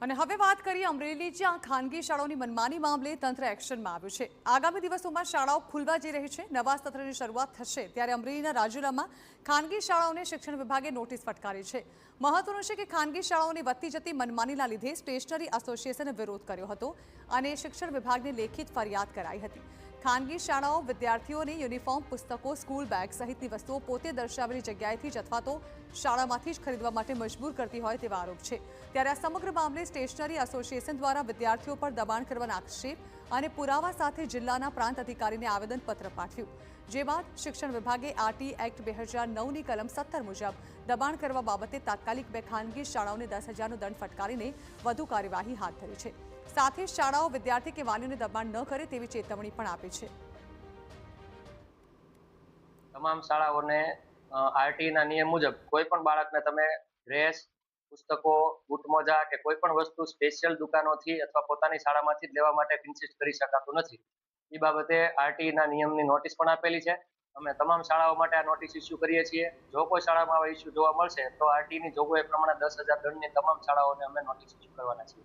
અને હવે વાત કરીએ અમરેલી, જ્યાં ખાનગી શાળાઓની મનમાની મામલે તંત્ર એક્શનમાં આવ્યું છે। આગામી દિવસોમાં શાળાઓ ખુલવા જઈ રહી છે। નવા સત્રની શરૂઆત થશે ત્યારે અમરેલીના રાજુલામાં ખાનગી શાળાઓને શિક્ષણ વિભાગે નોટિસ ફટકારી છે। મહત્વનું છે કે ખાનગી શાળાઓની વધતી જતી મનમાનીના લીધે સ્ટેશનરી એસોસિએશને વિરોધ કર્યો હતો અને શિક્ષણ વિભાગને લેખિત ફરિયાદ કરાઈ હતી। ખાનગી શાળાઓ વિદ્યાર્થીઓને યુનિફોર્મ, પુસ્તકો, સ્કૂલ બેગ સહિતની વસ્તુઓ પોતે દર્શાવેલી જગ્યાએથી જ અથવા તો શાળામાંથી જ ખરીદવા માટે મજબૂર કરતી હોય તેવા આરોપ છે। ત્યારે આ સમગ્ર મામલે સ્ટેશનરી એસોસિએશન દ્વારા વિદ્યાર્થીઓ પર દબાણ કરવાના આક્ષેપ અને પુરાવા સાથે જિલ્લાના પ્રાંત અધિકારીને આવેદનપત્ર પાઠવ્યું, જે બાદ શિક્ષણ વિભાગે આરટી એક્ટ 2009ની કલમ 17 મુજબ દબાણ કરવા બાબતે તાત્કાલિક બે ખાનગી શાળાઓને 10,000નો દંડ ફટકારીને વધુ કાર્યવાહી હાથ ધરી છે। સાથે શાળાઓ વિદ્યાર્થી કે વાલીઓને દબાણ ન કરે તેવી ચેતવણી પણ આપી છે। તમામ શાળાઓને આરટીના નિયમ મુજબ કોઈ પણ બાળકને તમે ડ્રેસ, પુસ્તકો, બૂટ મોજા કે કોઈ પણ વસ્તુ સ્પેશિયલ દુકાનોથી અથવા પોતાની શાળામાંથી જ લેવા માટે ઇન્સિસ્ટ કરી શકાતું નથી। એ બાબતે આરટીના નિયમની નોટિસ પણ આપેલી છે। અમે તમામ શાળાઓ માટે આ નોટિસ ઇસ્યુ કરીએ છીએ। જો કોઈ શાળામાં આવા ઇસ્યુ જોવા મળશે તો આરટીની જોગવાઈ પ્રમાણે 10,000 દંડની તમામ શાળાઓને અમે નોટિસ ઇસ્યુ કરવાના છીએ।